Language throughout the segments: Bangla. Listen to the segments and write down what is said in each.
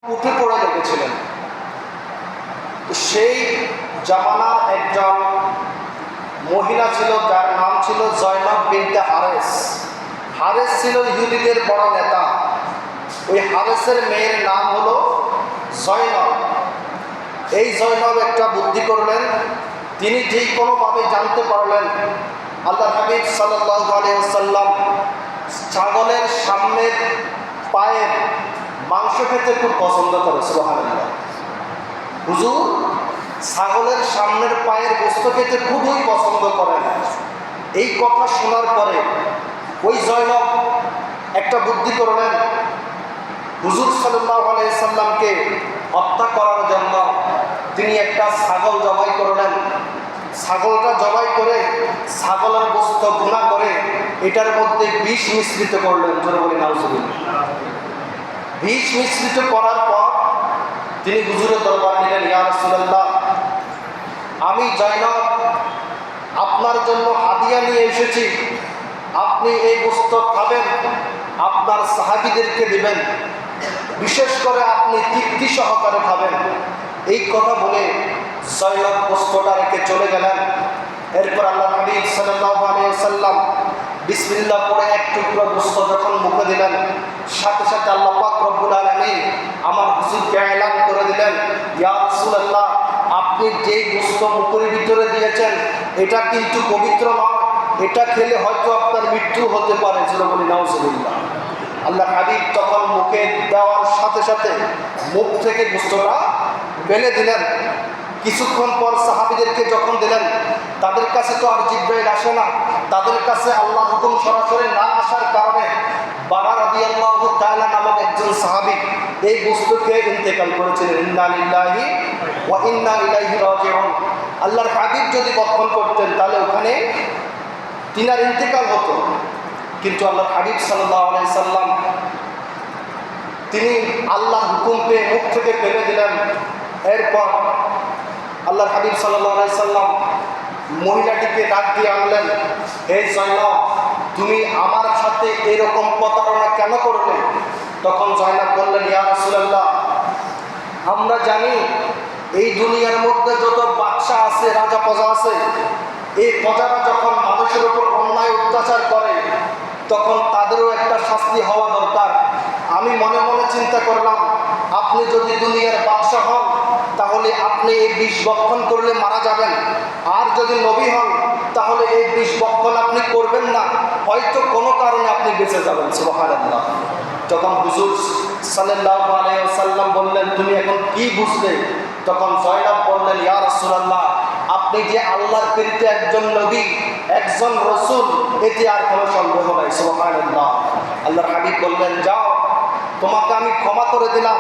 উঠে পড়ে লেগেছিলেন। সেই জামানার একজন মহিলা ছিল, যার নাম ছিল জয়নব বিনতে হারেস। হারেস ছিল ইহুদিদের বড় নেতা। ওই হারেসের মেয়ের নাম হলো জয়নব। এই জয়নব একটা বুদ্ধি করলেন। তিনি যে কোনোভাবে জানতে পারলেন আল্লাহ হাবিব সাল্লাল্লাহু আলাইহি ওয়াসাল্লাম ছাগলের সামনের পায়ের মাংস খেতে খুব পছন্দ করে। সুবহানাল্লাহ। হুজুর ছাগলের সামনের পায়ের গোশত খেতে খুবই পছন্দ করেন। এই কথা শোনার পরে ওই জয়নব একটা বুদ্ধি করলেন। হুজুর সাল্লাল্লাহু আলাইহি সাল্লামকে হত্যা করার জন্য তিনি একটা ছাগল জবাই করলেন। ছাগলটা জবাই করে ছাগলের গোশত ভুনা করে এটার মধ্যে বিষ মিশ্রিত করলেন। জোরে বলি নাউজুবিল্লাহ। বিষ মিশ্রিত করার পর তিনি হুজুরের দরবার নিলেন। ইয়া রাসূলুল্লাহ, আমি জয়নব আপনার জন্য হাদিয়া নিয়ে এসেছি। আপনি এই গোশত খাবেন, আপনার সাহাবীদেরকে দিবেন, বিশেষ করে আপনি তৃপ্তি সহকারে খাবেন। এই কথা বলে জয়নব গোশতটা রেখে চলে গেলেন। এরপর আল্লাহ হাবিব সাল্লাল্লাহু আলাইহি ওয়াসাল্লাম বিসমিল্লাহ পড়ে এক টুকরো গোশত যখন মুখে দিলেন, সাথে সাথে আল্লাহ পাক রব্বুল আলামিন আমার হুজুরকে এলান করে দিলেন, ইয়া রাসূলুল্লাহ, আপনি যে গোশত মুখের ভিতরে দিয়েছেন এটা কিন্তু পবিত্র নয়। এটা খেলে হয়তো আপনার মৃত্যু হতে পারে। জোরে বলি নাউজুবিল্লাহ। আল্লাহ হাবিব তখন মুখে দেওয়ার সাথে সাথে মুখ থেকে গোশতটা ফেলে দিলেন। কিছুক্ষণ পর সাহাবীদেরকে যখন দিলেন, তাদের কাছে তো আর জিবরাইল আসে না। তাদের কাছে আল্লাহর হুকুম সরাসরি না আসার কারণে বারা রাদিয়াল্লাহু তাআলা নামক একজন সাহাবী এই গোশতকে ইন্তেকাল করেছিলেন। ইন্না লিল্লাহি ওয়া ইন্না ইলাইহি রাজিউন। আল্লাহর হাবিব যদি বক্ষণ করতেন তাহলে ওখানে তিনার ইন্তেকাল হতো, কিন্তু আল্লাহর হাবিব সাল্লাল্লাহু আলাইহি সাল্লাম তিনি আল্লাহর হুকুম পেয়ে মুখ থেকে ফেলে দিলেন। এরপর আল্লাহর হাবিব সাল্লাল্লাহু আলাইহি সাল্লাম মহিলাটিকে ডাক দিয়ে আনলেন, হে জয়নব, তুমি আমার সাথে এরকম প্রতারণা কেন করলে? তখন জয়নব বললেন, ইয়া রাসূলুল্লাহ, আমরা জানি এই দুনিয়ার মধ্যে যত বাদশা আছে, রাজা প্রজা আছে, এই প্রজারা যখন মানুষের উপর অন্যায় অত্যাচার করে তখন তাদেরও একটা শাস্তি হওয়া দরকার। আমি মনে মনে চিন্তা করলাম, আপনি যদি দুনিয়ার বাদশা হন তাহলে আপনি এই বিষ বক্ষণ করলে মারা যাবেন, আর যদি নবী হন তাহলে এই বিষ বক্ষণ আপনি করবেন না, হয়তো কোনো কারণে আপনি বেঁচে যাবেন। সুবহানাল্লাহ। তখন হুজুর সাল্লাল্লাহু আলাইহি ওয়াসাল্লাম বললেন, তুমি এখন কি বুঝলে? তখন জয়নব বললেন, ইয়া রাসূলুল্লাহ, আপনি যে আল্লাহর প্রেরিত একজন নবী, একজন রাসূল, এতে আর কোনো সন্দেহ নাই। সুবহানাল্লাহ। আল্লাহর হাবিব বললেন, যাও, তোমাকে আমি ক্ষমা করে দিলাম,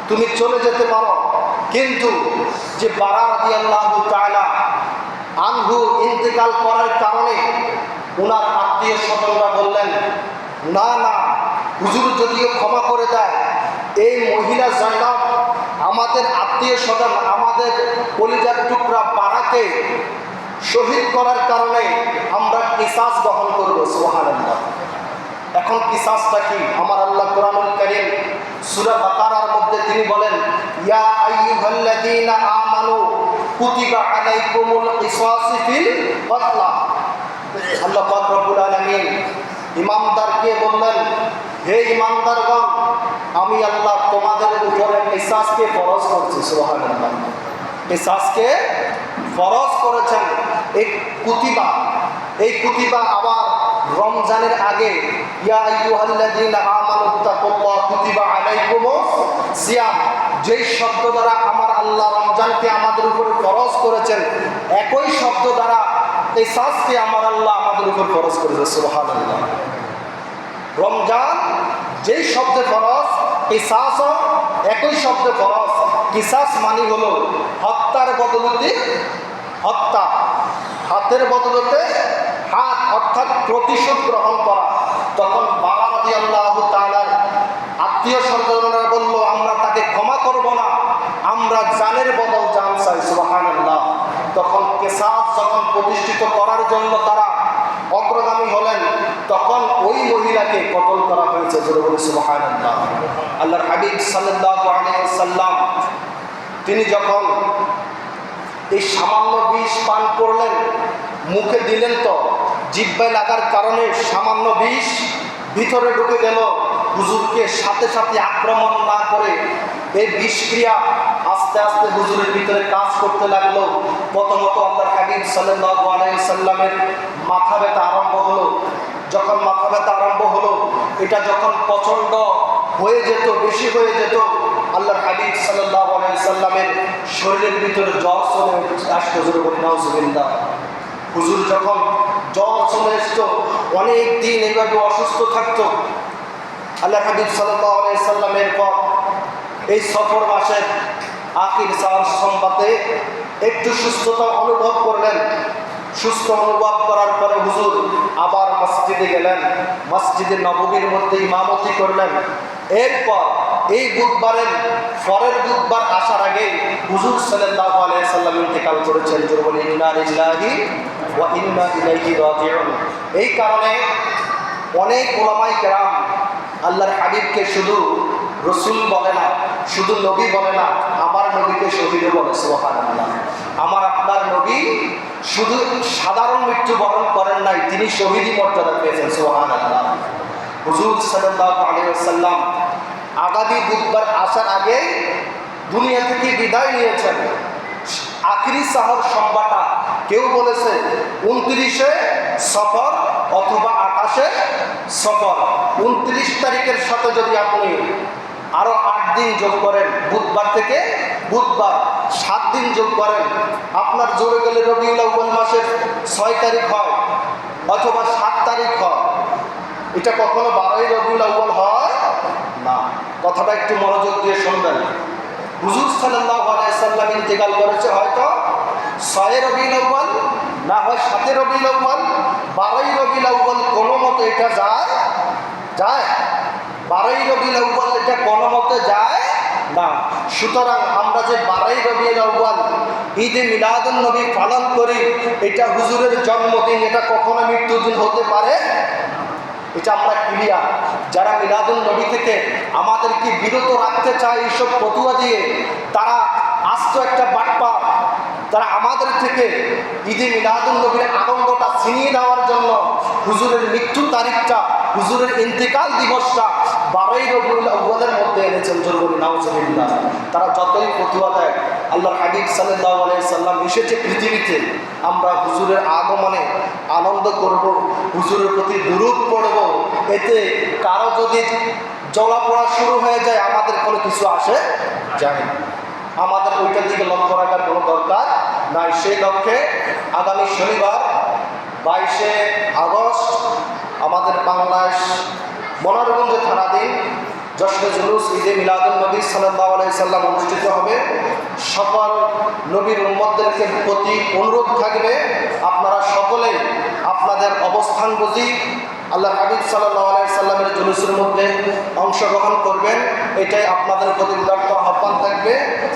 তুমি চলে যেতে পারো। কিন্তু যে বারা রাদিয়াল্লাহু তাআলা আনহু ইন্তেকাল করার কারণে ওনার আত্মীয় স্বজনরা বললেন, না না, হুজুর যদিও ক্ষমা করে দেয়, এই মহিলা জয়নব আমাদের আত্মীয় স্বজন, আমাদের কলিজার টুকরা বারাকে শহীদ করার কারণে আমরা কিসাস গ্রহণ করব। সুবহানাল্লাহ। এখন কিসাসটা কি? আমার আল্লাহ কোরআনুল কারীম সূরা বাকারার মধ্যে তিনি বলেন, ইয়া আইয়ুহাল্লাযীনা আমানু কুতিবা আলাইকুমুল কিসাসু ফিল কতলা। আল্লাহ পাক রব্বুল আলামিন ইমানদারকে বললেন, হে ইমানদারগণ, আমি আল্লাহ তোমাদের উপরে কিসাসকে ফরজ করছি। সুবহানাল্লাহ। কিসাসকে ফরজ করেছেন। এই কুতিবা আবার রমজানের আগে, ইয়া আইয়ুহাল্লাযীনা আমানুত্তাকুল্লাহ কুতিবা আলাইকুমুস সিয়াম, যেই শব্দ দ্বারা আমার আল্লাহ রমজানকে আমাদের উপর ফরজ করেছেন, একই শব্দ দ্বারা কিসাসকে আমার আল্লাহ আমাদের উপর ফরজ করেছে। সুবহানাল্লাহ। রমজান যেই শব্দে ফরজ, কিসাসও একই শব্দে ফরজ। কিসাস মানে হলো হত্যার বদলতে হত্যা, হাতের বদলতে হাত, অর্থাৎ প্রতিশোধ গ্রহণ করা। তখন বারা রাদিয়াল্লাহু তাআলার আত্মীয় স্বজনরা বলল, আমরা তাকে ক্ষমা করব না, আমরা জানের বদল জান চাই। সুবহানাল্লাহ। তখন কিসাস যখন প্রতিষ্ঠিত করার জন্য তারা অগ্রগামী হলেন, তখন ওই মহিলাকে কতল করা হয়েছে। জোরে বলি সুবহানাল্লাহ। আল্লাহর হাবিব সাল্লাল্লাহু আলাইহি ওয়াসাল্লাম তিনি যখন এই সামান্য বিষ পান করলেন, মুখে দিলেন তো জিহ্বায় লাগার কারণে সামান্য বিষ ভিতরে ঢুকে গেল। হুজুরকে সাথে সাথে আক্রমণ না করে এই বিষক্রিয়া আস্তে আস্তে হুজুরের ভিতরে কাজ করতে লাগলো। প্রথমত আল্লাহর হাবিব সাল্লাল্লাহু আলাইহি সাল্লামের মাথা ব্যথা আরম্ভ হলো। যখন মাথা ব্যথা আরম্ভ হলো, এটা যখন প্রচণ্ড হয়ে যেত, বেশি হয়ে যেত, আল্লাহর হাবিব সাল্লাল্লাহু আলাইহি সাল্লামের শরীরের ভিতরে জ্বর চলে আসতো। জোরে বলি নাউজুবিল্লাহ। হুজুর যখন জ্বর চলে আসতো, অনেক দিন এইভাবে অসুস্থ থাকতো। আল্লাহর হাবিব সাল্লাল্লাহু আলাইহি সাল্লামের পর এই সফর মাসের আখির সোমবারে একটু সুস্থতা অনুভব করলেন। সুস্থ অনুভব করার পরে হুজুর আবার মসজিদে গেলেন, মসজিদে নববীর মধ্যে ইমামতি করলেন। এরপর এই বুধবারের পরের বুধবার আসার আগে হুজুর সাল্লাল্লাহু আলাইহি সাল্লাম ইন্তেকাল করেছেন। জোরে বলি ইন্না লিল্লাহি ওয়া ইন্না ইলাইহি রাজিউন। এই কারণে অনেক উলামায়ে কেরাম আল্লাহর হাবিবকে শুধু রসুল বলে না, শুধু নবী বলে না, আমার নবীকে শহীদ বলে। সুবহানাল্লাহ। আমার আপনার নবী শুধু সাধারণ মৃত্যুবরণ করেন নাই, তিনি শহীদী মর্যাদা পেয়েছেন। সুবহানাল্লাহ। হুজুর সাল্লাল্লাহু আলাইহি ওয়াসাল্লাম আগামী বুধবার আসার আগে দুনিয়া থেকে বিদায় নিয়েছেন। আখিরি সাহর সোমবারটা কেউ বলেছে 29শে সফর অথবা 28শে সফর। 29 তারিখের সাথে যদি আপনি আরো 8 দিন যোগ করেন, বুধবার থেকে বুধবার 7 দিন যোগ করেন, আপনার জোরে গেলে রবিউল আউয়াল মাসের 6 তারিখ হয় অথবা 7 তারিখ হয়। এটা কখনো 12ই রবিউল আউয়াল হয় না। কথাটা একটু মনোযোগ দিয়ে শুনবেন। হুজুর সাল্লাল্লাহু আলাইহি সাল্লাম ইন্তেকাল করেছে হয়তো 6 রবিউল আউয়াল, না হয় 7 রবিউল আউয়াল, 12ই রবিউল আউয়াল কোনো মতে এটা যায় 12ই রবিউল আউয়াল এটা কোনো মতে যায় না। সুতরাং আমরা যে 12ই রবিউল আউয়াল ঈদে মিলাদুন নবী পালন করি, এটা হুজুরের জন্মদিন, এটা কখনো মৃত্যুদিন হতে পারে। এটা আমরা ক্লিয়ার। যারা মিলাদুন নবী থেকে আমাদেরকে বিরত রাখতে চায় এইসব ফতুয়া দিয়ে, তারা আস্ত একটা বাটপার। তারা আমাদের থেকে ঈদে মিলাদুন নবীর আনন্দটা ছিনিয়ে দেওয়ার জন্য হুজুরের মৃত্যু তারিখটা, হুজুরের ইন্তেকাল দিবসটা 12ই রবিউল আউয়ালের মধ্যে এনেছেন। জোরে বলি নাউজুবিল্লাহ। তারা যতই ফতুয়া দেয়, আল্লাহর হাবিব সাল্লাল্লাহু আলাইহি সাল্লাম এসেছে পৃথিবীতে, আমরা হুজুরের আগমনে আনন্দ করব, হুজুরের প্রতি দুরূদ পড়ব। এতে কারো যদি জ্বলা পোড়া শুরু হয়ে যায়, আমাদের কোনো কিছু আসে যায় না। আমাদের ওইটার দিকে লক্ষ্য রাখার কোনো দরকার নাই। সেই লক্ষ্যে আগামী শনিবার 22শে আগস্ট আমাদের বাংলাদেশ মনোরগঞ্জ থানাধীন জশ্নে জুলুস ঈদে মিলাদুন নবী সাল্লাল্লাহু আলাইহি সাল্লাম অনুষ্ঠিত হবে। সকল নবীর উম্মতদেরকে প্রতি অনুরোধ থাকবে, আপনারা সকলে আপনাদের অবস্থান বুঝি আল্লাহর হাবিব সাল্লাল্লাহু আলাইহি সাল্লামের জুলুসের মধ্যে অংশগ্রহণ করবেন। এটাই আপনাদের প্রতি উদাত্ত আহ্বান থাকবে।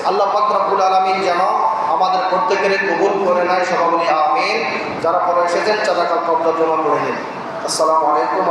আল্লাহ পাক রব্বুল আলামিন যেন আমাদের প্রত্যেকের কবুল করে নেয়। সবাই বলি আমিন। যারা পরে এসেছেন চাঁদা কাল জমা করে নিন। আসসালামু আলাইকুম।